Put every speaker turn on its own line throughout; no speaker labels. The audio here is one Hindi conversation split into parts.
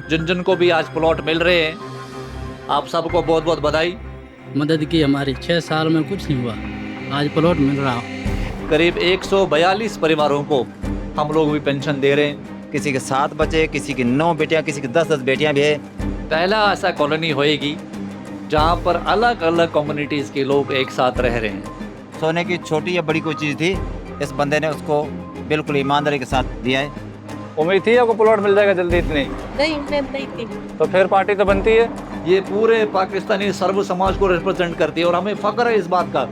जिन जिन को भी आज प्लॉट मिल रहे हैं, आप सबको बहुत बहुत बधाई।
मदद की हमारी 6 साल में कुछ नहीं हुआ, आज प्लॉट मिल रहा।
करीब 142 परिवारों को हम लोग भी पेंशन दे रहे हैं।
किसी के 7 बच्चे, किसी की 9 बेटियां, किसी की 10-10 बेटियां भी है।
पहला ऐसा कॉलोनी होएगी जहाँ पर अलग अलग कम्युनिटीज़ के लोग एक साथ रह रहे हैं।
सोने की छोटी या बड़ी कोई चीज़ थी, इस बंदे ने उसको बिल्कुल ईमानदारी के साथ दिया है।
उम्मीद थी आपको प्लॉट मिल जाएगा जल्दी? इतनी
नहीं, उम्मीद नहीं थी।
तो फिर पार्टी तो बनती है।
ये पूरे पाकिस्तानी सर्व समाज को रिप्रेजेंट करती है और हमें फख्र है इस बात का।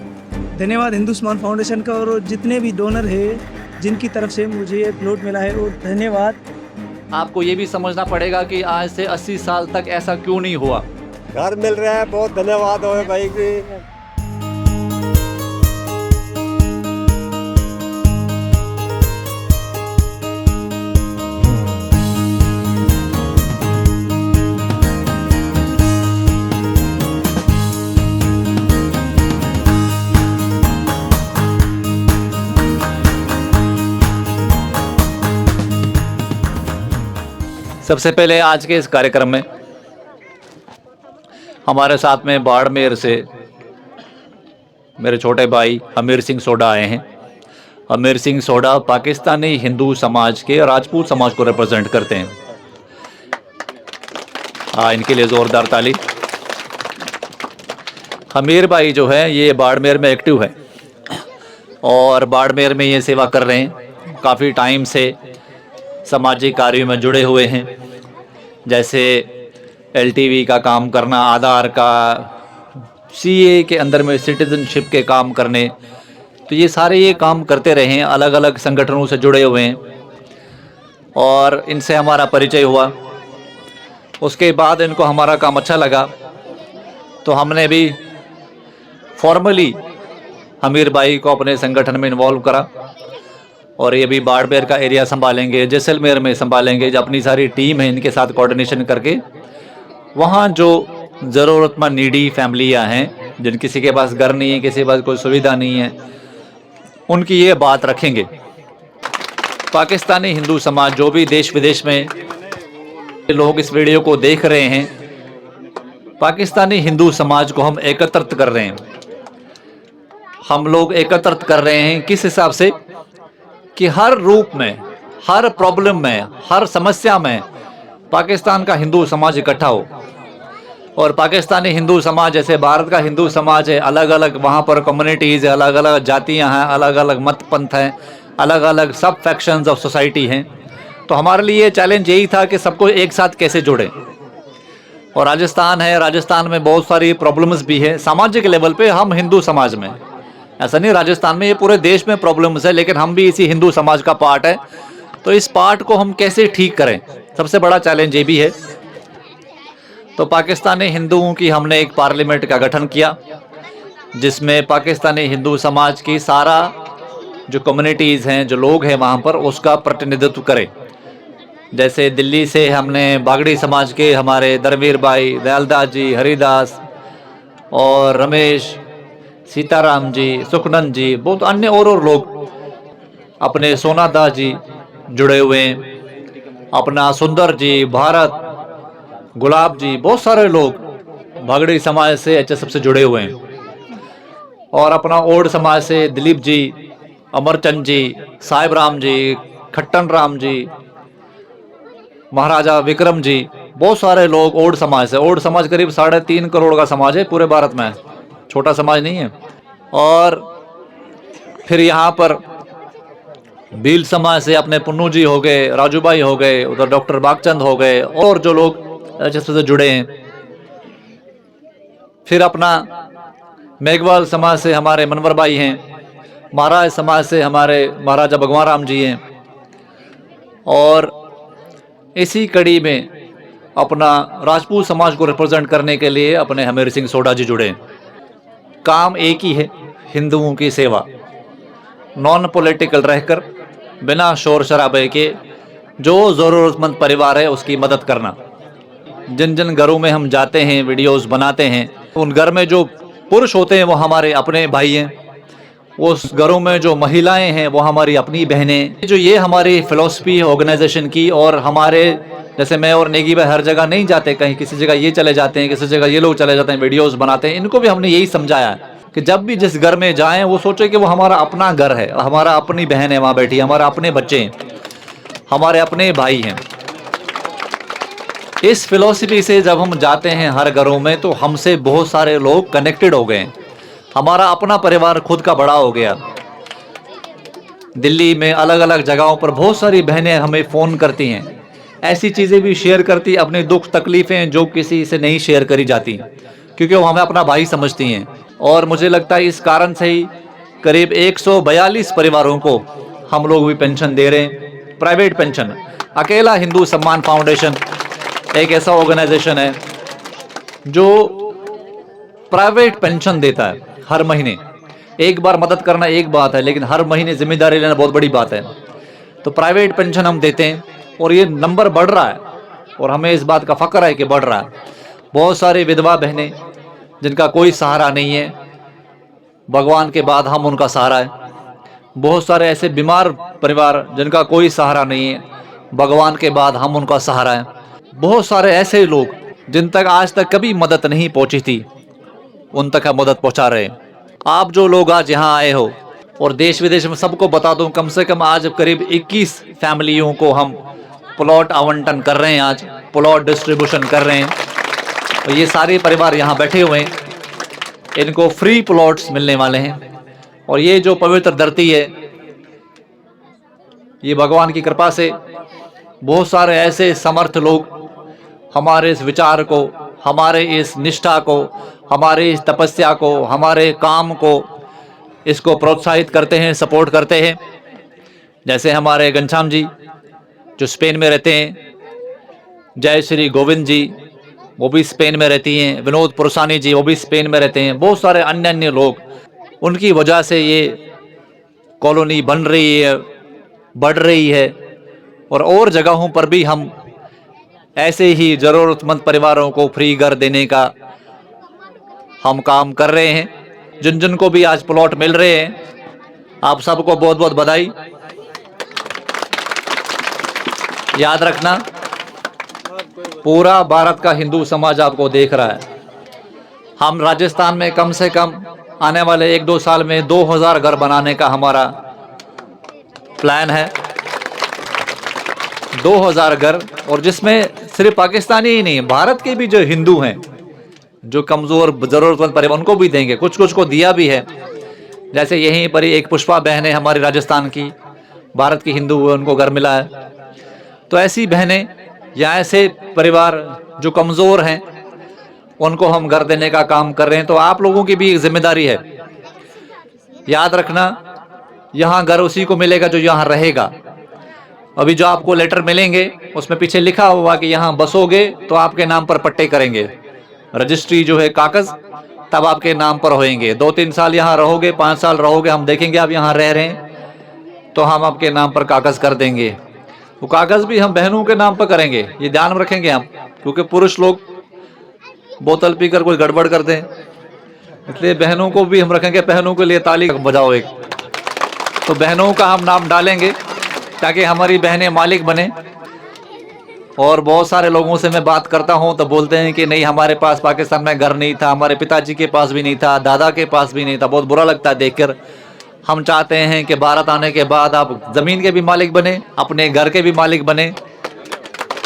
धन्यवाद हिंदुस्तान फाउंडेशन का और जितने भी डोनर है जिनकी तरफ से मुझे ये प्लॉट मिला है, और धन्यवाद।
आपको ये भी समझना पड़ेगा कि आज से 80 साल तक ऐसा क्यों नहीं हुआ।
घर मिल रहा है, बहुत धन्यवाद हो भाई की।
सबसे पहले आज के इस कार्यक्रम में हमारे साथ में बाड़मेर से मेरे छोटे भाई अमीर सिंह सोडा आए हैं। अमीर सिंह सोडा पाकिस्तानी हिंदू समाज के राजपूत समाज को रिप्रेजेंट करते हैं। इनके लिए ज़ोरदार ताली। अमीर भाई जो है ये बाड़मेर में एक्टिव है और बाड़मेर में ये सेवा कर रहे हैं। काफ़ी टाइम से सामाजिक कार्यों में जुड़े हुए हैं, जैसे LTV का काम करना, आधार का, CA के अंदर में सिटीजनशिप के काम करने, तो ये सारे ये काम करते रहे हैं। अलग अलग संगठनों से जुड़े हुए हैं और इनसे हमारा परिचय हुआ। उसके बाद इनको हमारा काम अच्छा लगा तो हमने भी फॉर्मली अमीर भाई को अपने संगठन में इन्वॉल्व करा और ये भी बाड़मेर का एरिया संभालेंगे, जैसलमेर में संभालेंगे। जो अपनी सारी टीम है इनके साथ कोऑर्डिनेशन करके वहाँ जो ज़रूरतमंद नीडी फैमिलियाँ हैं, जिन किसी के पास घर नहीं है, किसी के पास कोई सुविधा नहीं है, उनकी ये बात रखेंगे। पाकिस्तानी हिंदू समाज जो भी देश विदेश में लोग इस वीडियो को देख रहे हैं, पाकिस्तानी हिंदू समाज को हम एकत्रित कर रहे हैं। हम लोग एकत्रित कर रहे हैं किस हिसाब से कि हर रूप में, हर प्रॉब्लम में, हर समस्या में पाकिस्तान का हिंदू समाज इकट्ठा हो। और पाकिस्तानी हिंदू समाज जैसे भारत का हिंदू समाज है, अलग अलग वहाँ पर कम्युनिटीज़ है, अलग अलग जातियाँ हैं, अलग अलग मत पंथ हैं, अलग अलग सब फैक्शंस ऑफ सोसाइटी हैं। तो हमारे लिए चैलेंज यही था कि सबको एक साथ कैसे जोड़ें। और राजस्थान है, राजस्थान में बहुत सारी प्रॉब्लम्स भी है सामाजिक लेवल पे। हम हिंदू समाज में, ऐसा नहीं राजस्थान में, ये पूरे देश में प्रॉब्लम्स है, लेकिन हम भी इसी हिंदू समाज का पार्ट है। तो इस पार्ट को हम कैसे ठीक करें, सबसे बड़ा चैलेंज ये भी है। तो पाकिस्तानी हिंदुओं की हमने एक पार्लियामेंट का गठन किया, जिसमें पाकिस्तानी हिंदू समाज की सारा जो कम्युनिटीज़ हैं, जो लोग हैं वहाँ पर, उसका प्रतिनिधित्व करें। जैसे दिल्ली से हमने बागड़ी समाज के हमारे धर्मवीर भाई, दयालदास जी, हरिदास और रमेश, सीताराम जी, सुखनंद जी, बहुत अन्य और लोग, अपने सोनादास जी जुड़े हुए हैं, अपना सुंदर जी, भारत, गुलाब जी, बहुत सारे लोग भागड़ी समाज से, HSF से जुड़े हुए हैं। और अपना ओड समाज से दिलीप जी, अमरचंद जी, साहिब राम जी, खट्टन राम जी, महाराजा विक्रम जी, बहुत सारे लोग ओड समाज से। ओड समाज करीब 3.5 करोड़ का समाज है पूरे भारत में, छोटा समाज नहीं है। और फिर यहाँ पर भील समाज से अपने पुन्नू जी हो गए, राजू भाई हो गए, उधर डॉक्टर बागचंद हो गए, और जो लोग HSF से जुड़े हैं। फिर अपना मेघवाल समाज से हमारे मनवर भाई हैं, महाराज समाज से हमारे महाराजा भगवान राम जी हैं। और इसी कड़ी में अपना राजपूत समाज को रिप्रेजेंट करने के लिए अपने अमीर सिंह सोडा जी जुड़े हैं। काम एक ही है, हिंदुओं की सेवा, नॉन पॉलिटिकल रहकर, बिना शोर शराबे के जो ज़रूरतमंद परिवार है उसकी मदद करना। जिन जिन घरों में हम जाते हैं, वीडियोस बनाते हैं, उन घर में जो पुरुष होते हैं वो हमारे अपने भाई हैं, उस घरों में जो महिलाएं हैं वो हमारी अपनी बहनें। जो ये हमारी फ़िलॉसफी है ऑर्गेनाइजेशन की, और हमारे जैसे मैं और नेगी भाई हर जगह नहीं जाते, कहीं किसी जगह ये चले जाते हैं, किसी जगह ये लोग चले जाते हैं, वीडियोस बनाते हैं। इनको भी हमने यही समझाया है कि जब भी जिस घर में जाएं वो सोचे कि वो हमारा अपना घर है, हमारा अपनी बहन है वहाँ बैठी, हमारा अपने बच्चे हैं, हमारे अपने भाई हैं। इस फिलॉसफी से जब हम जाते हैं हर घरों में तो हमसे बहुत सारे लोग कनेक्टेड हो गए, हमारा अपना परिवार खुद का बड़ा हो गया। दिल्ली में अलग अलग जगहों पर बहुत सारी बहनें हमें फ़ोन करती हैं, ऐसी चीज़ें भी शेयर करती, अपने दुख तकलीफ़ें जो किसी से नहीं शेयर करी जाती, क्योंकि वो हमें अपना भाई समझती हैं। और मुझे लगता है इस कारण से ही करीब 142 परिवारों को हम लोग भी पेंशन दे रहे हैं, प्राइवेट पेंशन। अकेला हिंदू सम्मान फाउंडेशन एक ऐसा ऑर्गेनाइजेशन है जो प्राइवेट पेंशन देता है हर महीने। एक बार मदद करना एक बात है, लेकिन हर महीने जिम्मेदारी लेना बहुत बड़ी बात है। तो प्राइवेट पेंशन हम देते हैं और ये नंबर बढ़ रहा है और हमें इस बात का फ़ख्र है कि बढ़ रहा है। बहुत सारी विधवा बहनें जिनका कोई सहारा नहीं है, भगवान के बाद हम उनका सहारा है। बहुत सारे ऐसे बीमार परिवार जिनका कोई सहारा नहीं है, भगवान के बाद हम उनका सहारा है। बहुत सारे ऐसे लोग जिन तक आज तक कभी मदद नहीं पहुंची थी, उन तक हम मदद पहुंचा रहे हैं। आप जो लोग आज यहाँ आए हो, और देश विदेश में सबको बता दूं, कम से कम आज करीब 21 फैमिलियों को हम प्लॉट आवंटन कर रहे हैं, आज प्लॉट डिस्ट्रीब्यूशन कर रहे हैं। और ये सारे परिवार यहाँ बैठे हुए हैं, इनको फ्री प्लॉट्स मिलने वाले हैं। और ये जो पवित्र धरती है, ये भगवान की कृपा से बहुत सारे ऐसे समर्थ लोग हमारे इस विचार को, हमारे इस निष्ठा को, हमारे इस तपस्या को, हमारे काम को, इसको प्रोत्साहित करते हैं, सपोर्ट करते हैं। जैसे हमारे घनश्याम जी जो स्पेन में रहते हैं, जय श्री गोविंद जी वो भी स्पेन में रहती हैं, विनोद पुरसानी जी वो भी स्पेन में रहते हैं, बहुत सारे अन्य अन्य लोग। उनकी वजह से ये कॉलोनी बन रही है, बढ़ रही है। और जगहों पर भी हम ऐसे ही ज़रूरतमंद परिवारों को फ्री घर देने का हम काम कर रहे हैं। जिन जिन को भी आज प्लॉट मिल रहे हैं, आप सबको बहुत बहुत बधाई। याद रखना, पूरा भारत का हिंदू समाज आपको देख रहा है। हम राजस्थान में कम से कम आने वाले 1-2 साल में 2000 घर बनाने का हमारा प्लान है। 2000 घर, और जिसमें सिर्फ पाकिस्तानी ही नहीं, भारत के भी जो हिंदू हैं, जो कमज़ोर ज़रूरतमंद परिवार, उनको भी देंगे। कुछ कुछ को दिया भी है। जैसे यहीं पर ही एक पुष्पा बहन है हमारी राजस्थान की, भारत की हिंदू है, उनको घर मिला है। तो ऐसी बहनें या ऐसे परिवार जो कमज़ोर हैं, उनको हम घर देने का काम कर रहे हैं। तो आप लोगों की भी एक जिम्मेदारी है। याद रखना, यहाँ घर उसी को मिलेगा जो यहाँ रहेगा। अभी जो आपको लेटर मिलेंगे उसमें पीछे लिखा हुआ कि यहाँ बसोगे तो आपके नाम पर पट्टे करेंगे, रजिस्ट्री जो है कागज़ तब आपके नाम पर होएंगे। 2-3 साल यहाँ रहोगे, 5 साल रहोगे, हम देखेंगे आप यहाँ रह रहे हैं तो हम आपके नाम पर कागज़ कर देंगे। वो कागज़ भी हम बहनों के नाम पर करेंगे, ये ध्यान में रखेंगे हम, क्योंकि पुरुष लोग बोतल पीकर कोई गड़बड़ कर दें, इसलिए बहनों को भी हम रखेंगे। बहनों के लिए ताली बजाओ एक, तो बहनों का हम नाम डालेंगे ताकि हमारी बहनें मालिक बने। और बहुत सारे लोगों से मैं बात करता हूं तो बोलते हैं कि नहीं, हमारे पास पाकिस्तान में घर नहीं था, हमारे पिताजी के पास भी नहीं था, दादा के पास भी नहीं था। बहुत बुरा लगता है देखकर। हम चाहते हैं कि भारत आने के बाद आप ज़मीन के भी मालिक बने, अपने घर के भी मालिक बने,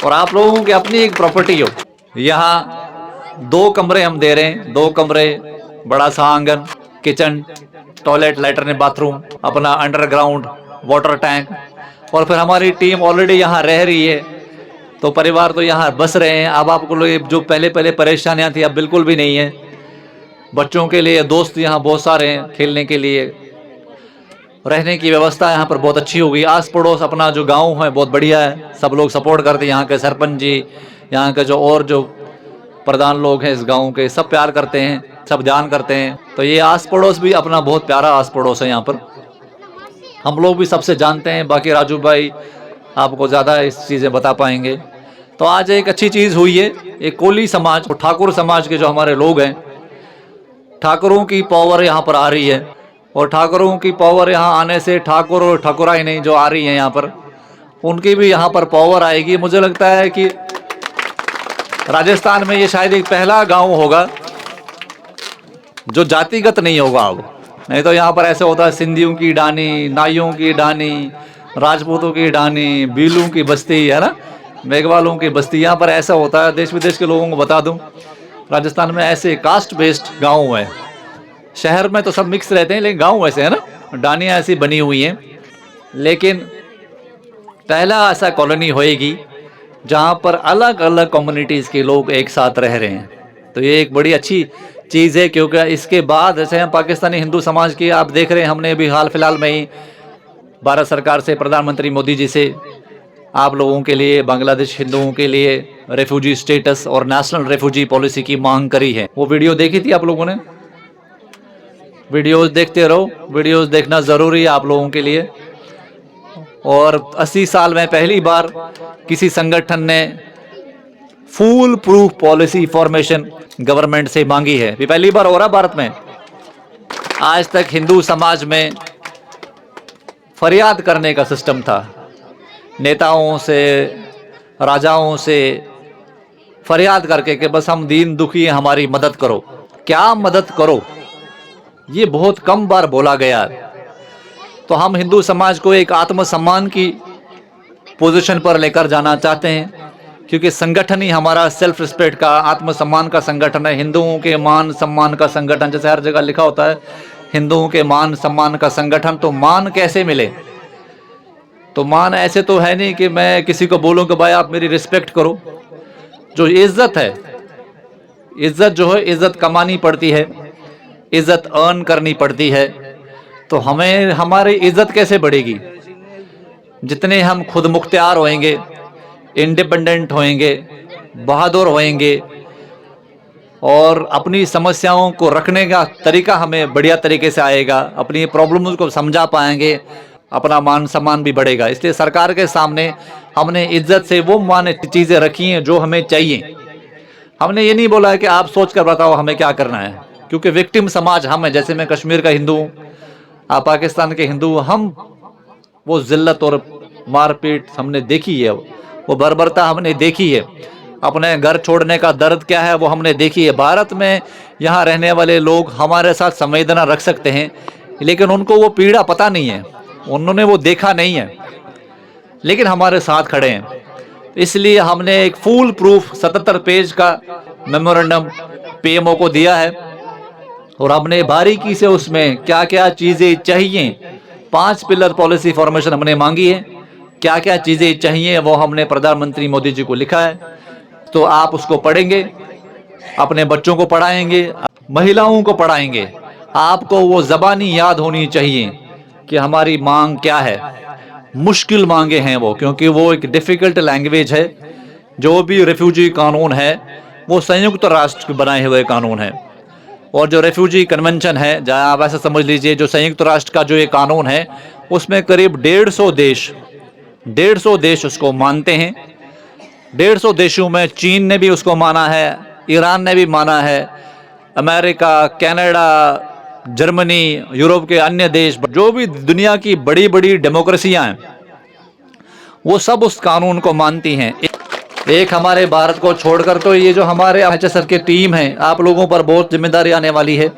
और आप लोगों की अपनी एक प्रॉपर्टी हो। यहाँ 2 कमरे हम दे रहे हैं, 2 कमरे, बड़ा सा आंगन, किचन, टॉयलेट, लैट्रिन, बाथरूम, अपना अंडरग्राउंड वाटर टैंक। और फिर हमारी टीम ऑलरेडी यहाँ रह रही है, तो परिवार तो यहाँ बस रहे हैं। अब आपको लोग जो पहले परेशानियाँ थी अब बिल्कुल भी नहीं है। बच्चों के लिए दोस्त यहाँ बहुत सारे हैं, खेलने के लिए, रहने की व्यवस्था यहाँ पर बहुत अच्छी हो गई। आस पड़ोस अपना जो गांव है बहुत बढ़िया है, सब लोग सपोर्ट करते हैं। यहाँ के सरपंच जी, यहाँ के जो प्रधान लोग हैं इस गांव के, सब प्यार करते हैं, सब ध्यान करते हैं। तो ये आस पड़ोस भी अपना बहुत प्यारा आस पड़ोस है। यहाँ पर हम लोग भी सबसे जानते हैं, बाकी राजू भाई आपको ज़्यादा इस चीज़ें बता पाएंगे। तो आज एक अच्छी चीज़ हुई है, एक कोली समाज और ठाकुर समाज के जो हमारे लोग हैं, ठाकुरों की पावर यहाँ पर आ रही है। और ठाकुरों की पावर यहाँ आने से ठाकुर और ठाकुराई नहीं जो आ रही है यहाँ पर, उनकी भी यहाँ पर पावर आएगी। मुझे लगता है कि राजस्थान में ये शायद एक पहला गांव होगा जो जातिगत नहीं होगा अब। नहीं तो यहाँ पर ऐसे होता है सिंधियों की डानी, नाइयों की डानी, राजपूतों की डानी, बीलू की बस्ती, है ना, मेघवालों की बस्ती। यहाँ पर ऐसा होता है। देश विदेश के लोगों को बता दूं, राजस्थान में ऐसे कास्ट बेस्ड गांव है। शहर में तो सब मिक्स रहते हैं, लेकिन गांव ऐसे है ना, डानियाँ ऐसी बनी हुई हैं। लेकिन पहला ऐसा कॉलोनी होएगी जहाँ पर अलग अलग कम्युनिटीज़ के लोग एक साथ रह रहे हैं। तो ये एक बड़ी अच्छी चीज़ है, क्योंकि इसके बाद जैसे हम पाकिस्तानी हिंदू समाज की आप देख रहे हैं, हमने भी हाल फिलहाल में ही भारत सरकार से, प्रधानमंत्री मोदी जी से आप लोगों के लिए, बांग्लादेश हिंदुओं के लिए रेफ्यूजी स्टेटस और नेशनल रेफ्यूजी पॉलिसी की मांग करी है। वो वीडियो देखी थी आप लोगों ने? वीडियोस देखते रहो, वीडियोस देखना ज़रूरी है आप लोगों के लिए। और 80 साल में पहली बार किसी संगठन ने full proof policy formation government से मांगी है। ये पहली बार हो रहा भारत में। आज तक हिंदू समाज में फरियाद करने का सिस्टम था, नेताओं से, राजाओं से फरियाद करके कि बस हम दीन दुखी हैं, हमारी मदद करो। क्या मदद करो, ये बहुत कम बार बोला गया। तो हम हिंदू समाज को एक आत्मसम्मान की पोजीशन पर लेकर जाना चाहते हैं, क्योंकि संगठन ही हमारा सेल्फ रिस्पेक्ट का, आत्मसम्मान का संगठन है। हिंदुओं के मान सम्मान का संगठन, जैसे हर जगह लिखा होता है हिंदुओं के मान सम्मान का संगठन। तो मान कैसे मिले? तो मान ऐसे तो है नहीं कि मैं किसी को बोलूं कि भाई आप मेरी रिस्पेक्ट करो। जो इज्जत है, इज्जत जो है, इज्जत कमानी पड़ती है, इज्जत अर्न करनी पड़ती है। तो हमें हमारी इज्जत कैसे बढ़ेगी? जितने हम खुद मुख्तियार होएंगे, इंडिपेंडेंट होएंगे, बहादुर होएंगे और अपनी समस्याओं को रखने का तरीका हमें बढ़िया तरीके से आएगा, अपनी प्रॉब्लम्स को समझा पाएंगे, अपना मान सम्मान भी बढ़ेगा। इसलिए सरकार के सामने हमने इज्जत से वो मान चीज़ें रखी हैं जो हमें चाहिए। हमने ये नहीं बोला है कि आप सोच कर बताओ हमें क्या करना है, क्योंकि विक्टिम समाज हम हैं। जैसे मैं कश्मीर का हिंदू हूँ, आप पाकिस्तान के हिंदू, हम वो जिल्लत और मारपीट हमने देखी है, वो बर्बरता हमने देखी है। अपने घर छोड़ने का दर्द क्या है वो हमने देखी है। भारत में यहाँ रहने वाले लोग हमारे साथ संवेदना रख सकते हैं, लेकिन उनको वो पीड़ा पता नहीं है, उन्होंने वो देखा नहीं है, लेकिन हमारे साथ खड़े हैं। इसलिए हमने एक फुल प्रूफ 77 पेज का मेमोरेंडम पीएमओ को दिया है और हमने बारीकी से उसमें क्या क्या चीज़ें चाहिए, 5 पिलर पॉलिसी फॉर्मेशन हमने मांगी है। क्या क्या चीज़ें चाहिए वो हमने प्रधानमंत्री मोदी जी को लिखा है। तो आप उसको पढ़ेंगे, अपने बच्चों को पढ़ाएंगे, महिलाओं को पढ़ाएंगे। आपको वो ज़बानी याद होनी चाहिए कि हमारी मांग क्या है। मुश्किल मांगे हैं वो, क्योंकि वो एक डिफ़िकल्ट लैंग्वेज है। जो भी रेफ्यूजी कानून है वो संयुक्त राष्ट्र के बनाए हुए कानून है, और जो रेफ्यूजी कन्वेंशन है, जहाँ आप ऐसा समझ लीजिए जो संयुक्त राष्ट्र का जो ये कानून है उसमें करीब 150 देश उसको मानते हैं। 150 देशों में चीन ने भी उसको माना है, ईरान ने भी माना है, अमेरिका, कनाडा, जर्मनी, यूरोप के अन्य देश, जो भी दुनिया की बड़ी बड़ी डेमोक्रेसियां हैं वो सब उस कानून को मानती हैं। एक हमारे भारत को छोड़कर तो ये जो हमारे एचएसआर की टीम है, आप लोगों पर बहुत जिम्मेदारी आने वाली है,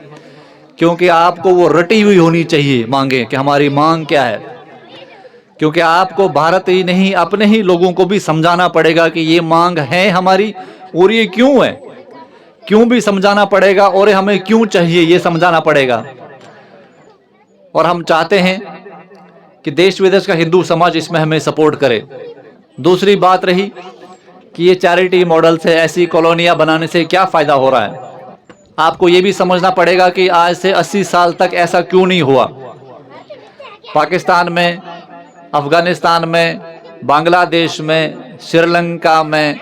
क्योंकि आपको वो रटी हुई होनी चाहिए मांगे कि हमारी मांग क्या है। क्योंकि आपको भारत ही नहीं अपने ही लोगों को भी समझाना पड़ेगा कि ये मांग है हमारी और ये क्यों है, क्यों भी समझाना पड़ेगा, और हमें क्यों चाहिए ये समझाना पड़ेगा। और हम चाहते हैं कि देश विदेश का हिंदू समाज इसमें हमें सपोर्ट करे। दूसरी बात रही कि ये चैरिटी मॉडल से, ऐसी कॉलोनियां बनाने से क्या फ़ायदा हो रहा है। आपको ये भी समझना पड़ेगा कि आज से 80 साल तक ऐसा क्यों नहीं हुआ। पाकिस्तान में, अफ़गानिस्तान में, बांग्लादेश में, श्रीलंका में,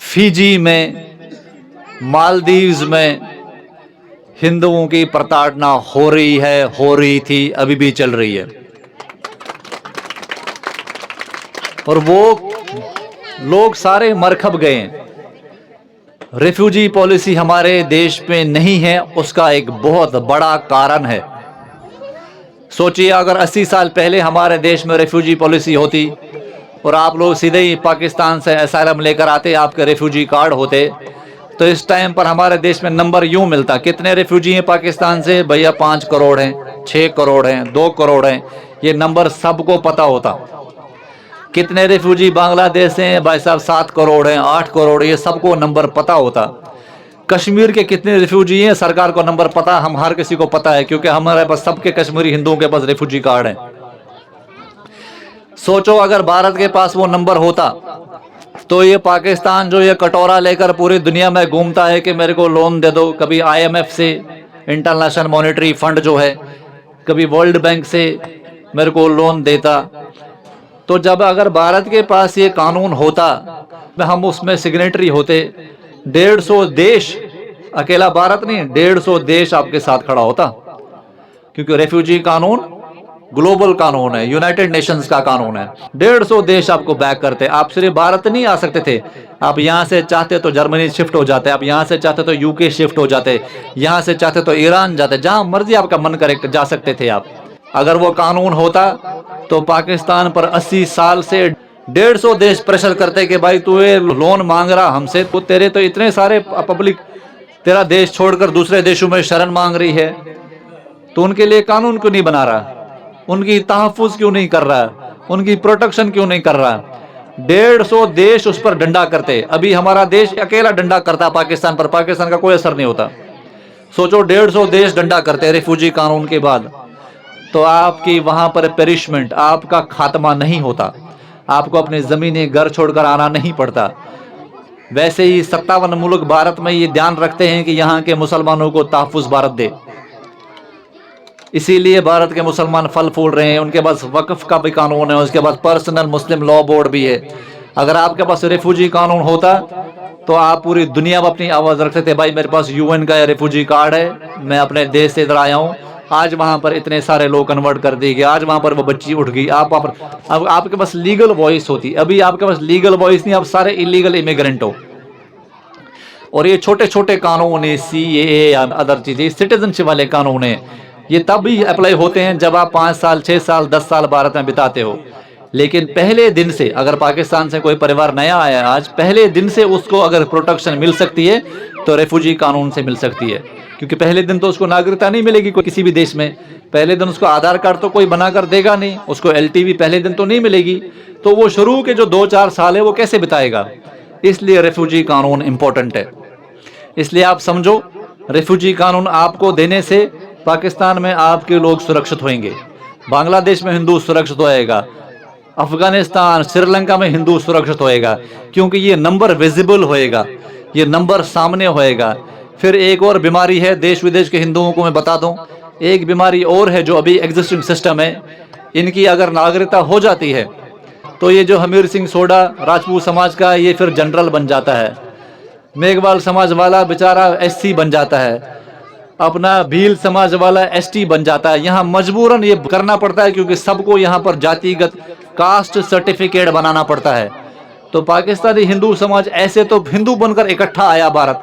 फिजी में, मालदीव्स में हिंदुओं की प्रताड़ना हो रही है, हो रही थी, अभी भी चल रही है। और वो लोग सारे मरखब गए हैं। रेफ्यूजी पॉलिसी हमारे देश में नहीं है, उसका एक बहुत बड़ा कारण है। सोचिए अगर 80 साल पहले हमारे देश में रेफ्यूजी पॉलिसी होती और आप लोग सीधे ही पाकिस्तान से असाइलम लेकर आते, आपके रेफ्यूजी कार्ड होते, तो इस टाइम पर हमारे देश में नंबर यूं मिलता, कितने रेफ्यूजी हैं पाकिस्तान से, भैया 5 करोड़ हैं, 6 करोड़ हैं, 2 करोड़ हैं, ये नंबर सबको पता होता। कितने रेफ्यूजी बांग्लादेश से हैं, भाई साहब 7 करोड़ हैं, 8 करोड़, ये सबको नंबर पता होता। कश्मीर के कितने रेफ्यूजी हैं, सरकार को नंबर पता, हम हर किसी को पता है, क्योंकि हमारे पास सबके कश्मीरी हिंदुओं के पास रेफ्यूजी कार्ड है। सोचो अगर भारत के पास वो नंबर होता तो ये पाकिस्तान जो ये कटोरा लेकर पूरी दुनिया में घूमता है कि मेरे को लोन दे दो, कभी IMF से, इंटरनेशनल मॉनेटरी फंड जो है, कभी वर्ल्ड बैंक से मेरे को लोन देता, तो जब अगर भारत के पास ये कानून होता, हम उसमें सिग्नेटरी होते, 150 देश, अकेला भारत नहीं, 150 देश आपके साथ खड़ा होता, क्योंकि रेफ्यूजी कानून ग्लोबल कानून है, यूनाइटेड नेशंस का कानून है। 150 देश आपको बैक करते। आप सिर्फ भारत नहीं आ सकते थे, आप यहाँ से चाहते तो जर्मनी शिफ्ट हो जाते, आप यहाँ से चाहते तो UK शिफ्ट हो जाते, यहाँ से चाहते तो ईरान जाते, जहाँ मर्जी आपका मन करे जा सकते थे आप। अगर वो कानून होता तो पाकिस्तान पर 80 साल से 150 देश प्रेशर करते कि भाई तू ये लोन मांग रहा हमसे, तो तेरे तो इतने सारे पब्लिक तेरा देश छोड़कर दूसरे देशों में शरण मांग रही है, तो उनके लिए कानून क्यों नहीं बना रहा, उनकी तहफ़्फ़ुज़ क्यों नहीं कर रहा, उनकी प्रोटेक्शन क्यों नहीं कर रहा। 150 देश उस पर डंडा करते। अभी हमारा देश अकेला डंडा करता पाकिस्तान पर, पाकिस्तान का कोई असर नहीं होता। सोचो 150 देश डंडा करते रेफ्यूजी कानून के बाद, तो आपकी वहां पर पेरिशमेंट, आपका खात्मा नहीं होता, आपको अपने ज़मीनी घर छोड़कर आना नहीं पड़ता। वैसे ही 57 मुल्क भारत में ये ध्यान रखते हैं कि यहाँ के मुसलमानों को तहफ़्फ़ुज़ भारत दे, इसीलिए भारत के मुसलमान फल फूल रहे हैं। उनके पास वक्फ का भी कानून है, उसके बाद पर्सनल मुस्लिम लॉ बोर्ड भी है। अगर आपके पास रेफ्यूजी कानून होता तो आप पूरी दुनिया में अपनी आवाज़ रखते थे, भाई मेरे पास UN का रेफ्यूजी कार्ड है, मैं अपने देश से इधर आया हूँ। आज वहाँ पर इतने सारे लोग कन्वर्ट कर दिए गए, आज वहाँ पर वो बच्ची उठ गई, अब आपके पास लीगल वॉइस होती। अभी आपके पास लीगल वॉइस नहीं, आप सारे इलीगल इमिग्रेंट हो। और ये छोटे छोटे कानून है, CAA या अदर चीज़ें, सिटीजनशिप वाले कानून है, ये तब भी अप्लाई होते हैं जब आप 5 साल 6 साल 10 साल भारत में बिताते हो। लेकिन पहले दिन से, अगर पाकिस्तान से कोई परिवार नया आया आज, पहले दिन से उसको अगर प्रोटेक्शन मिल सकती है तो रेफ्यूजी कानून से मिल सकती है, क्योंकि पहले दिन तो उसको नागरिकता नहीं मिलेगी कोई किसी भी देश में। पहले दिन उसको आधार कार्ड तो कोई बनाकर देगा नहीं, उसको LTV पहले दिन तो नहीं मिलेगी, तो वो शुरू के जो 2-4 साल है वो कैसे बिताएगा। इसलिए रेफ्यूजी कानून इंपॉर्टेंट है। इसलिए आप समझो, रेफ्यूजी कानून आपको देने से पाकिस्तान में आपके लोग सुरक्षित होंगे, बांग्लादेश में हिंदू सुरक्षित होएगा, अफगानिस्तान श्रीलंका में हिंदू सुरक्षित होएगा, क्योंकि ये नंबर विजिबल होएगा, ये नंबर सामने होएगा। फिर एक और बीमारी है देश विदेश के हिंदुओं को मैं बता दूं, एक बीमारी और है जो अभी एग्जिस्टिंग सिस्टम है, इनकी अगर नागरिकता हो जाती है तो ये जो हमीर सिंह सोडा राजपूत समाज का, ये फिर जनरल बन जाता है, मेघवाल समाज वाला बेचारा SC बन जाता है, अपना भील समाज वाला ST बन जाता है। यहाँ मजबूरन ये करना पड़ता है, क्योंकि सबको यहाँ पर जातिगत कास्ट सर्टिफिकेट बनाना पड़ता है। तो पाकिस्तानी हिंदू समाज ऐसे तो हिंदू बनकर इकट्ठा आया भारत,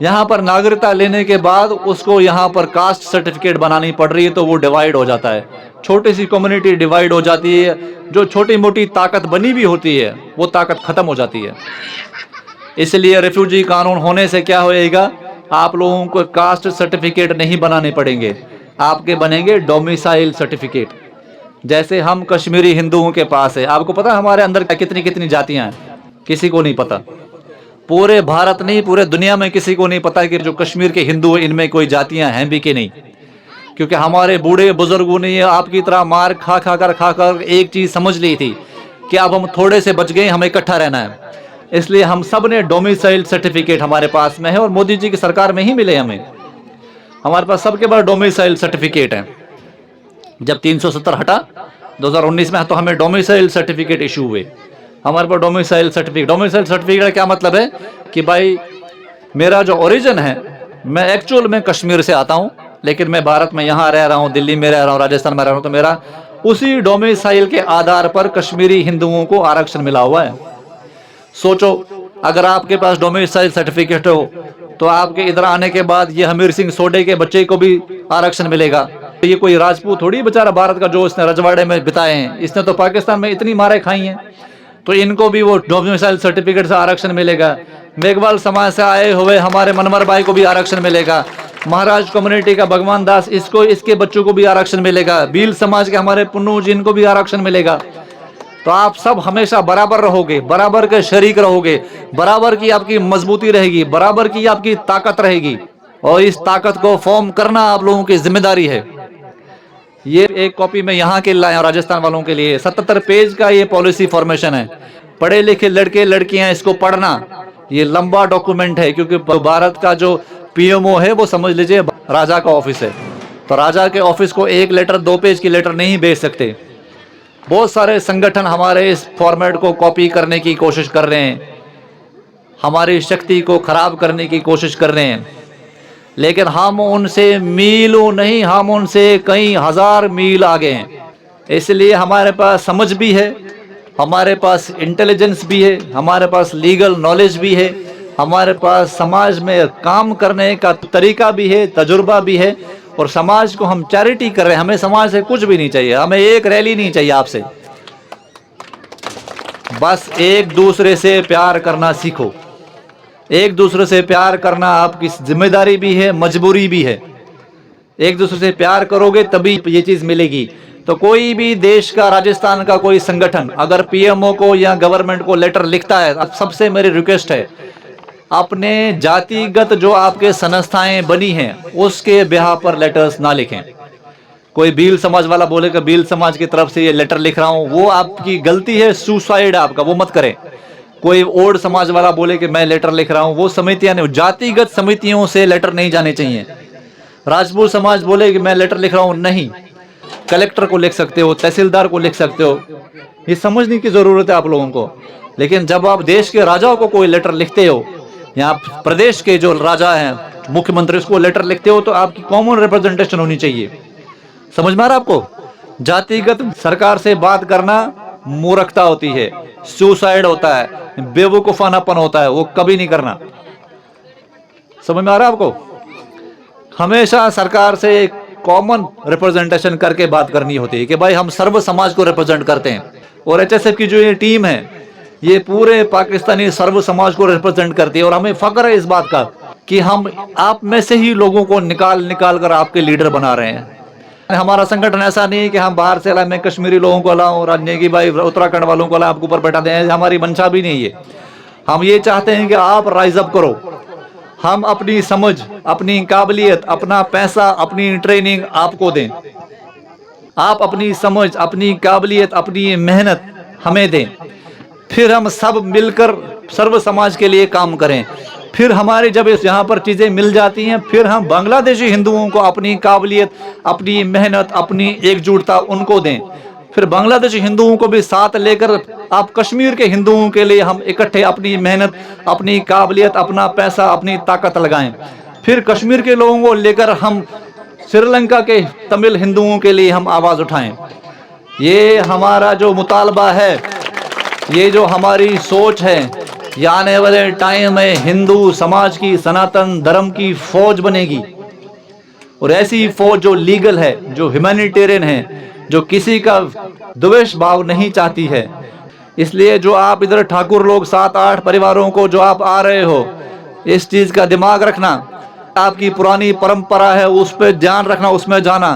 यहाँ पर नागरिकता लेने के बाद उसको यहाँ पर कास्ट सर्टिफिकेट बनानी पड़ रही है, तो वो डिवाइड हो जाता है, छोटी सी कम्युनिटी डिवाइड हो जाती है, जो छोटी मोटी ताकत बनी भी होती है वो ताकत खत्म हो जाती है। इसलिए रेफ्यूजी कानून होने से क्या होएगा, आप लोगों को कास्ट सर्टिफिकेट नहीं बनाने पड़ेंगे, आपके बनेंगे डोमिसाइल सर्टिफिकेट। जैसे हम कश्मीरी हिंदुओं के पास है, आपको पता हमारे अंदर कितनी कितनी जातियां हैं, किसी को नहीं पता, पूरे भारत नहीं पूरे दुनिया में किसी को नहीं पता कि जो कश्मीर के हिंदू हैं इनमें कोई जातियां हैं भी कि नहीं। क्योंकि हमारे बूढ़े बुजुर्गों ने आपकी तरह मार खा कर एक चीज समझ ली थी कि अब हम थोड़े से बच गए, हमें इकट्ठा रहना है। इसलिए हम सब ने डोमिसाइल सर्टिफिकेट हमारे पास में है, और मोदी जी की सरकार में ही मिले हमें, हमारे पास सबके पास डोमिसाइल सर्टिफिकेट है। जब 370 हटा 2019 में, तो हमें डोमिसाइल सर्टिफिकेट इशू हुए, हमारे पास डोमिसाइल सर्टिफिकेट। डोमिसाइल सर्टिफिकेट का क्या मतलब है कि भाई मेरा जो ओरिजिन है, मैं एक्चुअल में कश्मीर से आता हूँ, लेकिन मैं भारत में यहाँ रह रहा हूँ, दिल्ली में रह रहा हूँ, राजस्थान में रह रहा हूँ, तो मेरा उसी डोमिसाइल के आधार पर कश्मीरी हिंदुओं को आरक्षण मिला हुआ है। सोचो अगर आपके पास डोमिसाइल सर्टिफिकेट हो तो आपके इधर आने के बाद ये हमीर सिंह सोडे के बच्चे को भी आरक्षण मिलेगा, ये कोई राजपूत थोड़ी बेचारा भारत का जो इसने रजवाड़े में बिताए हैं, इसने तो पाकिस्तान में इतनी मारें खाई हैं, तो इनको भी वो डोमिसाइल सर्टिफिकेट से आरक्षण मिलेगा। मेघवाल समाज से आए हुए हमारे मनमर भाई को भी आरक्षण मिलेगा। महाराज कम्युनिटी का भगवान दास, इसको इसके बच्चों को भी आरक्षण मिलेगा। भील समाज के हमारे पुन्नू जी, इनको भी आरक्षण मिलेगा। तो आप सब हमेशा बराबर रहोगे, बराबर के शरीक रहोगे, बराबर की आपकी मजबूती रहेगी, बराबर की आपकी ताकत रहेगी, और इस ताकत को फॉर्म करना आप लोगों की जिम्मेदारी है। ये एक कॉपी में यहाँ के लाए राजस्थान वालों के लिए 77 पेज का ये पॉलिसी फॉर्मेशन है। पढ़े लिखे लड़के लड़कियां इसको पढ़ना, ये लंबा डॉक्यूमेंट है, क्योंकि भारत का जो पीएमओ है वो समझ लीजिए राजा का ऑफिस है। तो राजा के ऑफिस को एक लेटर 2 पेज की लेटर नहीं भेज सकते। बहुत सारे संगठन हमारे इस फॉर्मेट को कॉपी करने की कोशिश कर रहे हैं, हमारी शक्ति को खराब करने की कोशिश कर रहे हैं, लेकिन हम उनसे मीलों नहीं, हम उनसे कई हजार मील आगे हैं। इसलिए हमारे पास समझ भी है, हमारे पास इंटेलिजेंस भी है, हमारे पास लीगल नॉलेज भी है, हमारे पास समाज में काम करने का तरीका भी है, तजुर्बा भी है, और समाज को हम चैरिटी कर रहे हैं। हमें समाज से कुछ भी नहीं चाहिए, हमें एक रैली नहीं चाहिए आपसे, बस एक दूसरे से प्यार करना सीखो। एक दूसरे से प्यार करना आपकी जिम्मेदारी भी है, मजबूरी भी है। एक दूसरे से प्यार करोगे तभी ये चीज मिलेगी। तो कोई भी देश का, राजस्थान का कोई संगठन अगर पीएमओ को या गवर्नमेंट को लेटर लिखता है, सबसे मेरी रिक्वेस्ट है, अपने जातिगत जो आपके संस्थाएं बनी हैं उसके ब्याह पर लेटर्स ना लिखें। कोई भील समाज वाला बोले कि भील समाज की तरफ से ये लेटर लिख रहा हूं, वो आपकी गलती है, सुसाइड आपका, वो मत करें। कोई ओड समाज वाला बोले कि मैं लेटर लिख रहा हूं, वो समितियां नहीं, जातिगत समितियों से लेटर नहीं जाने चाहिए। राजपूत समाज बोले कि मैं लेटर लिख रहा हूं, नहीं, कलेक्टर को लिख सकते हो, तहसीलदार को लिख सकते हो, ये समझने की जरूरत है आप लोगों को। लेकिन जब आप देश के राजाओं को कोई लेटर लिखते हो, यहाँ प्रदेश के जो राजा हैं, मुख्यमंत्री, उसको लेटर लिखते हो, तो आपकी कॉमन रिप्रेजेंटेशन होनी चाहिए। समझ में आ रहा आपको? जातिगत सरकार से बात करना मूर्खता होती है, सुसाइड होता है, बेवकूफानापन होता है, वो कभी नहीं करना। समझ में आ रहा है आपको? हमेशा सरकार से एक कॉमन रिप्रेजेंटेशन करके बात करनी होती है कि भाई हम सर्व समाज को रिप्रेजेंट करते हैं। और एचएसएफ की जो ये टीम है, ये पूरे पाकिस्तानी सर्व समाज को रिप्रेजेंट करती है, और हमें फख्र है इस बात का कि हम आप में से ही लोगों को निकाल कर आपके लीडर बना रहे हैं। हमारा संगठन ऐसा नहीं है कि हम बाहर से लाए, मैं कश्मीरी लोगों को लाऊं, राजनेगी भाई उत्तराखंड वालों को लाऊं, आपके ऊपर बैठा दें, हमारी मंशा भी नहीं है। हम ये चाहते हैं कि आप राइज अप करो, हम अपनी समझ, अपनी काबिलियत, अपना पैसा, अपनी ट्रेनिंग आपको दें। आप अपनी समझ, अपनी काबिलियत, अपनी मेहनत हमें दें, फिर हम सब मिलकर सर्व समाज के लिए काम करें। फिर हमारे जब यहाँ पर चीज़ें मिल जाती हैं, फिर हम बांग्लादेशी हिंदुओं को अपनी काबिलियत, अपनी मेहनत, अपनी एकजुटता उनको दें। फिर बांग्लादेशी हिंदुओं को भी साथ लेकर आप कश्मीर के हिंदुओं के लिए हम इकट्ठे अपनी मेहनत, अपनी काबिलियत, अपना पैसा, अपनी ताकत लगाएं। फिर कश्मीर के लोगों को लेकर हम श्रीलंका के तमिल हिंदुओं के लिए हम आवाज़ उठाएं। ये हमारा जो मुतालबा है, ये जो हमारी सोच है, ये आने वाले टाइम में हिंदू समाज की, सनातन धर्म की फौज बनेगी। और ऐसी फौज जो लीगल है, जो ह्यूमैनिटेरियन है, जो किसी का द्वेष भाव नहीं चाहती है। इसलिए जो आप इधर ठाकुर लोग 7-8 परिवारों को जो आप आ रहे हो, इस चीज़ का दिमाग रखना, आपकी पुरानी परंपरा है उस पर ध्यान रखना, उसमें जाना।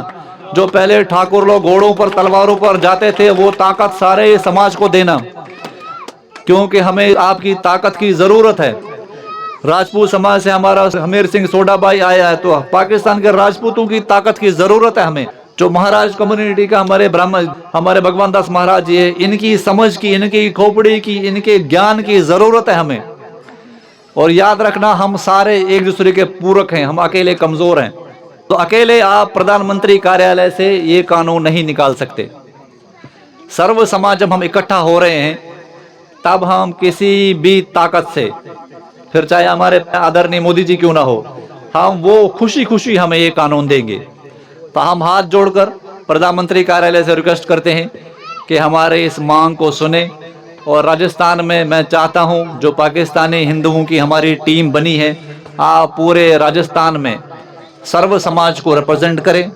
जो पहले ठाकुर लोग घोड़ों पर, तलवारों पर जाते थे, वो ताकत सारे समाज को देना, क्योंकि हमें आपकी ताकत की ज़रूरत है। राजपूत समाज से हमारा हमीर सिंह सोडा भाई आया है, तो पाकिस्तान के राजपूतों की ताकत की ज़रूरत है हमें। जो महाराज कम्युनिटी का हमारे ब्राह्मण, हमारे भगवान दास महाराज जी है, इनकी समझ की, इनकी खोपड़ी की, इनके ज्ञान की ज़रूरत है हमें। और याद रखना, हम सारे एक दूसरे के पूरक हैं, हम अकेले कमज़ोर हैं। तो अकेले आप प्रधानमंत्री कार्यालय से ये कानून नहीं निकाल सकते। सर्व समाज जब हम इकट्ठा हो रहे हैं, तब हम किसी भी ताकत से, फिर चाहे हमारे आदरणीय मोदी जी क्यों ना हो, हम वो खुशी खुशी हमें ये कानून देंगे। तो हम हाथ जोड़कर प्रधानमंत्री कार्यालय से रिक्वेस्ट करते हैं कि हमारे इस मांग को सुने। और राजस्थान में मैं चाहता हूं, जो पाकिस्तानी हिंदुओं की हमारी टीम बनी है, आप पूरे राजस्थान में सर्व समाज को रिप्रेजेंट करें।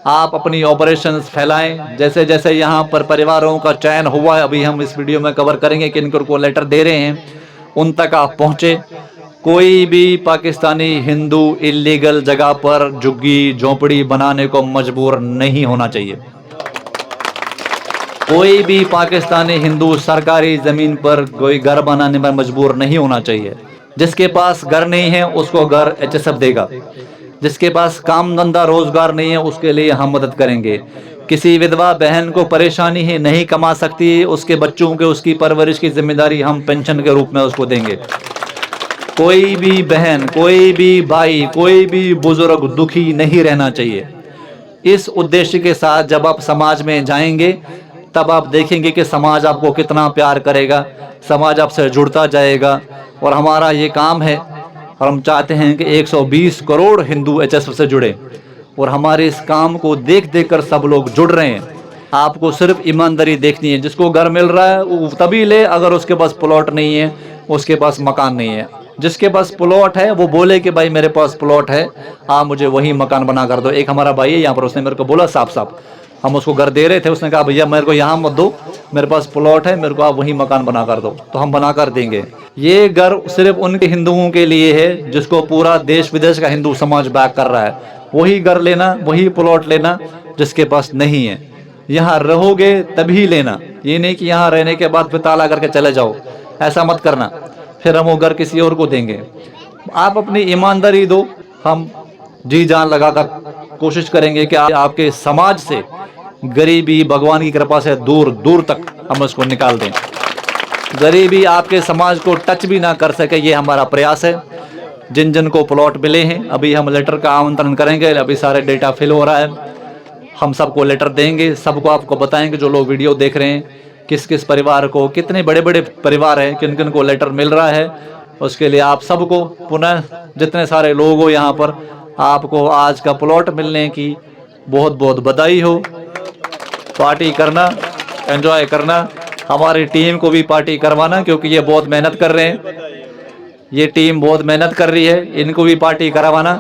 आप अपनी ऑपरेशंस फैलाएं। जैसे जैसे यहाँ पर परिवारों का चयन हुआ है, अभी हम इस वीडियो में कवर करेंगे कि इनको लेटर दे रहे हैं, उन तक आप पहुँचे। कोई भी पाकिस्तानी हिंदू इलीगल जगह पर झुग्गी झोंपड़ी बनाने को मजबूर नहीं होना चाहिए। कोई भी पाकिस्तानी हिंदू सरकारी ज़मीन पर कोई घर बनाने पर मजबूर नहीं होना चाहिए। जिसके पास घर नहीं है उसको घर एचएसएफ देगा। जिसके पास काम धंधा रोजगार नहीं है उसके लिए हम मदद करेंगे। किसी विधवा बहन को परेशानी है, नहीं कमा सकती, उसके बच्चों के उसकी परवरिश की जिम्मेदारी हम पेंशन के रूप में उसको देंगे। कोई भी बहन, कोई भी भाई, कोई भी बुजुर्ग दुखी नहीं रहना चाहिए। इस उद्देश्य के साथ जब आप समाज में जाएंगे तब आप देखेंगे कि समाज आपको कितना प्यार करेगा, समाज आपसे जुड़ता जाएगा। और हमारा ये काम है और हम चाहते हैं कि 120 करोड़ हिंदू एचएसएफ से जुड़े और हमारे इस काम को देख देख कर सब लोग जुड़ रहे हैं। आपको सिर्फ ईमानदारी देखनी है। जिसको घर मिल रहा है वो तभी ले अगर उसके पास प्लॉट नहीं है, उसके पास मकान नहीं है। जिसके पास प्लॉट है वो बोले कि भाई मेरे पास प्लॉट है, आप मुझे वही मकान बना कर दो। एक हमारा भाई है यहाँ पर, उसने मेरे को बोला साफ साफ, हम उसको घर दे रहे थे, उसने कहा भैया मेरे को यहाँ मत दो, मेरे पास प्लॉट है, मेरे को आप वही मकान बना कर दो। तो हम बना कर देंगे। ये घर सिर्फ उनके हिंदुओं के लिए है जिसको पूरा देश विदेश का हिंदू समाज बैक कर रहा है। वही घर लेना, वही प्लॉट लेना जिसके पास नहीं है। यहाँ रहोगे तभी लेना, ये नहीं कि यहाँ रहने के बाद फिर ताला करके चले जाओ, ऐसा मत करना, फिर हम वो घर किसी और को देंगे। आप अपनी ईमानदारी दो, हम जी जान लगाकर कोशिश करेंगे कि आपके समाज से गरीबी भगवान की कृपा से दूर दूर तक हम उसको निकाल दें। गरीबी आपके समाज को टच भी ना कर सके, ये हमारा प्रयास है। जिन जिन को प्लॉट मिले हैं अभी हम लेटर का आमंत्रण करेंगे, अभी सारे डेटा फिल हो रहा है, हम सबको लेटर देंगे, सबको आपको बताएंगे। जो लोग वीडियो देख रहे हैं किस किस परिवार को, कितने बड़े बड़े परिवार हैं, किन किन को लेटर मिल रहा है, उसके लिए आप सबको पुनः जितने सारे लोग हो यहाँ पर, आपको आज का प्लॉट मिलने की बहुत बहुत बधाई हो। पार्टी करना, एंजॉय करना, हमारी टीम को भी पार्टी करवाना क्योंकि ये बहुत मेहनत कर रहे हैं, ये टीम बहुत मेहनत कर रही है, इनको भी पार्टी करवाना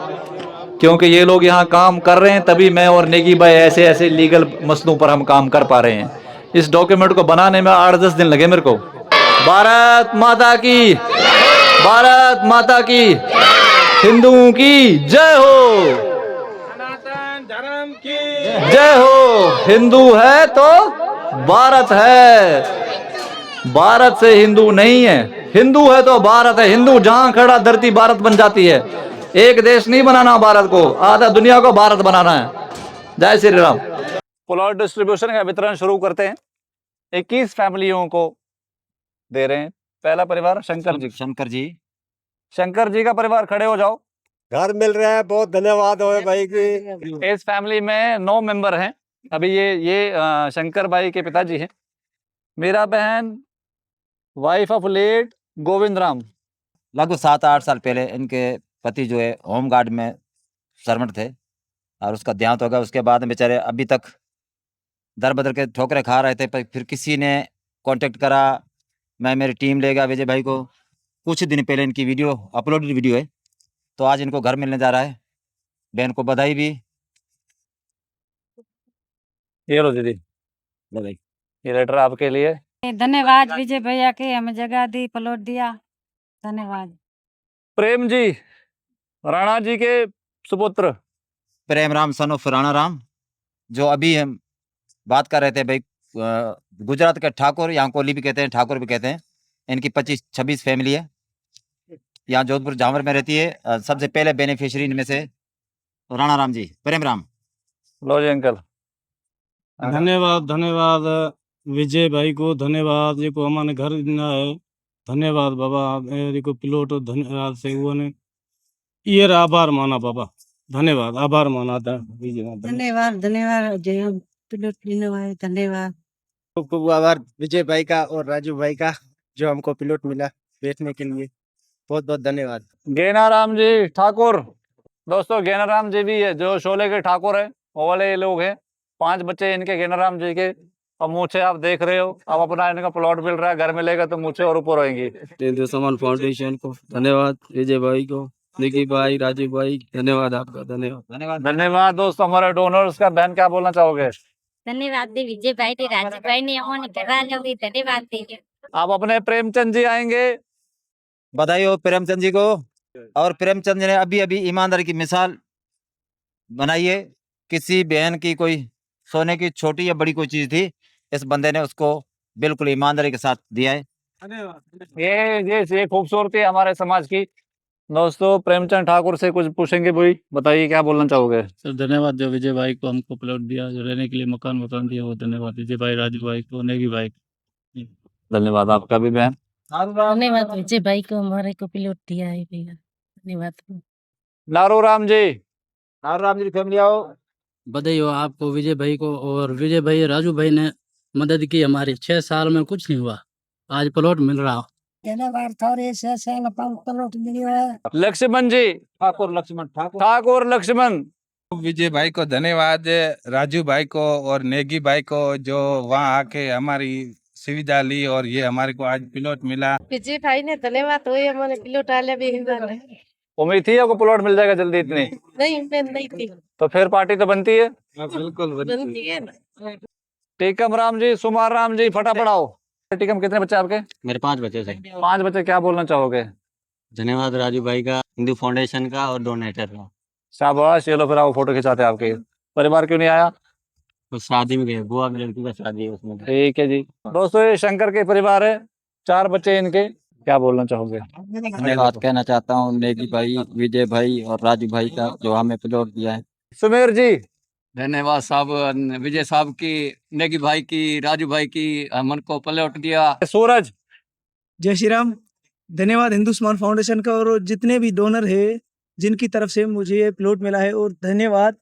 क्योंकि ये लोग यहाँ काम कर रहे हैं, तभी मैं और नेगी भाई ऐसे ऐसे लीगल मसलों पर हम काम कर पा रहे हैं। इस डॉक्यूमेंट को बनाने में 8-10 दिन लगे मेरे को। भारत माता की, भारत माता की, हिंदुओं की जय हो,
धर्म की
जय हो। हिंदू है तो भारत है, भारत से हिंदू नहीं है, हिंदू है तो भारत है। हिंदू जहां खड़ा धरती भारत बन जाती है। एक देश नहीं बनाना भारत को, आधा दुनिया को भारत बनाना है। जय श्री राम।
प्लॉट डिस्ट्रीब्यूशन का वितरण शुरू करते हैं। 21 फैमिलियों को दे रहे हैं। पहला परिवार शंकर जी।
शंकर जी,
शंकर जी का परिवार, खड़े हो जाओ।
घर मिल रहा है, बहुत धन्यवाद हो भाई की।
इस फैमिली में 9 मेंबर हैं। अभी ये शंकर भाई के पिताजी हैं। मेरा बहन, wife of late Govind Ram.
लगभग 7-8 साल पहले इनके पति जो है होम गार्ड में सर्वेंट थे और उसका देहांत हो गया। उसके बाद बेचारे अभी तक दर बदर के ठोकरें खा रहे थे, पर फिर किसी ने कांटेक्ट करा, मैं मेरी टीम ले गया विजय भाई को। कुछ दिन पहले इनकी वीडियो अपलोडेड वीडियो है, तो आज इनको घर मिलने जा रहा है। बहन को बधाई भी।
ये लो दीदी,
बधाई।
ये लेटर आपके लिए।
धन्यवाद विजय भैया के, हमें जगह दी, प्लॉट दिया, धन्यवाद।
प्रेम जी, राणा जी के सुपुत्र।
प्रेम राम सन ऑफ राणा राम, जो अभी हम बात कर रहे थे भाई, गुजरात के ठाकुर, यहाँ कोहली भी कहते हैं, ठाकुर भी कहते हैं। इनकी 25-26 फैमिली है, यहाँ जोधपुर झांवर में रहती है। सबसे पहले बेनिफिशियरी इनमें से राणा राम जी, प्रेम राम।
लो जी अंकल।
धन्यवाद, धन्यवाद विजय भाई को, धन्यवाद जी को हमारे घर दिना है, धन्यवाद बाबा। मेरे को प्लॉट धन्यवाद से हुआ ने ये आभार माना बाबा, धन्यवाद, आभार माना था विजय।
धन्यवाद, धन्यवाद जय हम प्लॉट लेने वाले, धन्यवाद।
खूब आभार विजय भाई का और राजू भाई का, जो हमको प्लॉट मिला बैठने के लिए, बहुत बहुत धन्यवाद।
गेनाराम जी ठाकुर, दोस्तों गेनाराम जी भी है जो शोले के ठाकुर है, वो वाले लोग हैं। 5 बच्चे इनके गेनाराम जी के। अब मूछे आप देख रहे हो, अब अपना इनका प्लॉट मिल रहा है, घर मिलेगा तो मूछे और ऊपर होंगी।
हिंदू सम्मान फाउंडेशन को धन्यवाद, विजय भाई को, निकी भाई, राजू भाई, धन्यवाद आपका, धन्यवाद।
धन्यवाद।
धन्यवाद दोस्तों हमारे डोनर्स का। बहन क्या बोलना चाहोगे?
धन्यवाद दे विजय भाई ने राजू भाई ने अमोने करा लो धन्यवाद दे।
आप अपने प्रेमचंद जी आएंगे।
बधाई हो प्रेमचंद जी को। और प्रेमचंद जी ने अभी अभी ईमानदारी की मिसाल बनाई है। किसी बहन की कोई सोने की छोटी या बड़ी कोई चीज थी, इस बंदे ने उसको बिल्कुल ईमानदारी के साथ दिया है।
ये खूबसूरती है हमारे समाज की। दोस्तों प्रेमचंद ठाकुर से कुछ पूछेंगे भाई, बताइए क्या बोलना चाहोगे?
सर धन्यवाद जो विजय भाई को हमको प्लॉट दिया, जो रहने के लिए मकान दिया, वो धन्यवाद विजय भाई, राजू भाई को, नेगी भाई को।
धन्यवाद आपका भी बहन।
धन्यवाद विजय भाई को हमारे को प्लॉट दिया है भैया, धन्यवाद।
नारू राम जी।
और राम जी फैमिली आओ।
बधाई हो आपको विजय भाई को। और विजय भाई राजू भाई ने मदद की हमारी, 6 साल में कुछ नहीं हुआ, आज प्लॉट मिल रहा।
लक्ष्मण जी।
ठाकुर लक्ष्मण ठाकुर।
ठाकुर लक्ष्मण।
विजय भाई को धन्यवाद, राजू भाई को और नेगी भाई को, जो वहाँ आके हमारी सुविधा ली और ये हमारे को आज प्लॉट मिला।
विजय भाई ने धन्यवाद हो हमारे प्लॉट आले भी।
उम्मीद थी आपको प्लॉट मिल जाएगा जल्दी इतनी?
नहीं उम्मीद नहीं थी।
तो फिर पार्टी तो बनती है।
बिल्कुल
बनती है ना।
टीकम राम जी, सुमार राम जी, फटाफट आओ। टीकम कितने बच्चे आपके?
मेरे 5 बच्चे थे।
5 बच्चे, क्या बोलना चाहोगे?
धन्यवाद राजू भाई का, हिंदू फाउंडेशन का और डोनेटर का।
शाबाश, ये लो फिर आओ फोटो खिंचाते हैं आपके। परिवार क्यों नहीं आया?
तो शादी में गए, बुआ की लड़की का शादी है उसमें।
ठीक है जी। दोस्तों ये शंकर के परिवार है, 4 बच्चे इनके, क्या बोलना चाहोगे?
धन्यवाद कहना चाहता हूँ नेगी भाई, विजय भाई और राजू भाई का, जो हमें प्लॉट दिया है।
सुमेर जी।
धन्यवाद साहब, विजय साहब की, नेगी भाई की, राजू भाई की, हमन को प्लॉट दिया।
सूरज।
जय श्री राम। धन्यवाद हिंदुस्तान फाउंडेशन का और जितने भी डोनर है जिनकी तरफ से मुझे ये प्लॉट मिला है, और धन्यवाद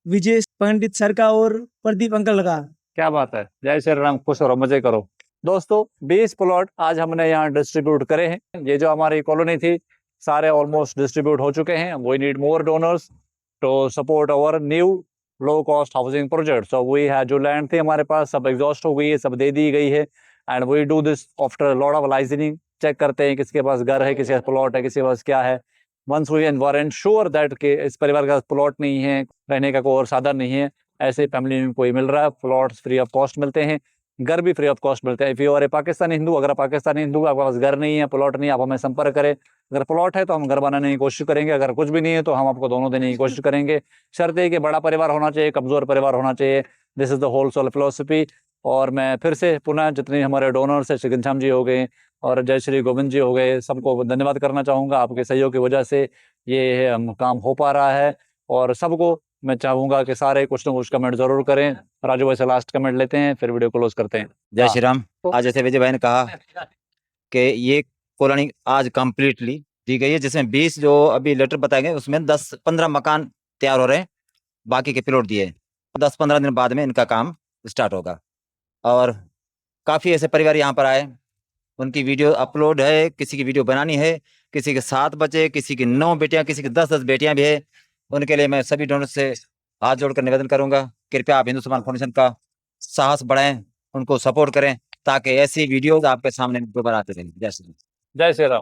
विजय पंडित सर का और प्रदीप अंकल का।
क्या बात है, जय श्री राम, खुश रहो, मजे करो। दोस्तों 20 प्लॉट आज हमने यहाँ डिस्ट्रीब्यूट करे हैं। ये जो हमारी कॉलोनी थी सारे ऑलमोस्ट डिस्ट्रीब्यूट हो चुके हैं। We need more donors to support our new low cost housing project. So we है, जो लैंड थी हमारे पास सब एग्जॉस्ट हो गई है, सब दे दी गई है। And we do this after lot of licensing. Check करते हैं किसके पास घर है, किसके पास प्लॉट है, किसके पास क्या है। Once we environment sure that के इस परिवार का प्लॉट नहीं है, रहने का कोई और साधन नहीं है, ऐसे फैमिली में कोई मिल रहा है, प्लॉट्स फ्री ऑफ कॉस्ट मिलते हैं, घर भी फ्री ऑफ कॉस्ट मिलते हैं। If you R A Pakistani Hindu, अगर आप पाकिस्तानी हिंदू आपके पास घर नहीं है, प्लॉट नहीं है, आप हमें संपर्क करें। अगर प्लॉट है तो हम घर बनाने की कोशिश करेंगे, अगर कुछ भी नहीं है तो हम आपको दोनों देने की कोशिश करेंगे। शर्त है कि बड़ा परिवार होना चाहिए, कमजोर परिवार होना चाहिए। This is the whole sole philosophy. और मैं फिर से पुनः जितने हमारे डोनर्स है, श्री घनश्याम जी हो गए और जय श्री गोविंद जी हो गए, सबको धन्यवाद करना चाहूँगा। आपके सहयोग की वजह से ये काम हो पा रहा है। और सबको मैं चाहूँगा कि सारे कुछ ना कुछ कमेंट जरूर करें। राजू भाई से लास्ट कमेंट लेते हैं, फिर वीडियो क्लोज करते हैं।
जय श्री राम। आज जैसे विजय भाई ने कहा कि ये कॉलोनी आज कंप्लीटली दी गई है, जिसमें 20 जो अभी लेटर बताए गए उसमें 10-15 मकान तैयार हो रहे हैं, बाकी के प्लॉट दिए। 10-15 दिन बाद में इनका काम स्टार्ट होगा। और काफ़ी ऐसे परिवार यहाँ पर आए, उनकी वीडियो अपलोड है, किसी की वीडियो बनानी है, किसी के 7 बच्चे, किसी की 9 बेटियाँ, किसी की 10-10 बेटियाँ भी है। उनके लिए मैं सभी डोनर से हाथ जोड़कर निवेदन करूंगा, कृपया आप हिंदुस्तान फाउंडेशन का साहस बढ़ाएं, उनको सपोर्ट करें, ताकि ऐसी वीडियोज आपके सामने दोबारा आते रहें। जय श्री राम।
जय श्री राम।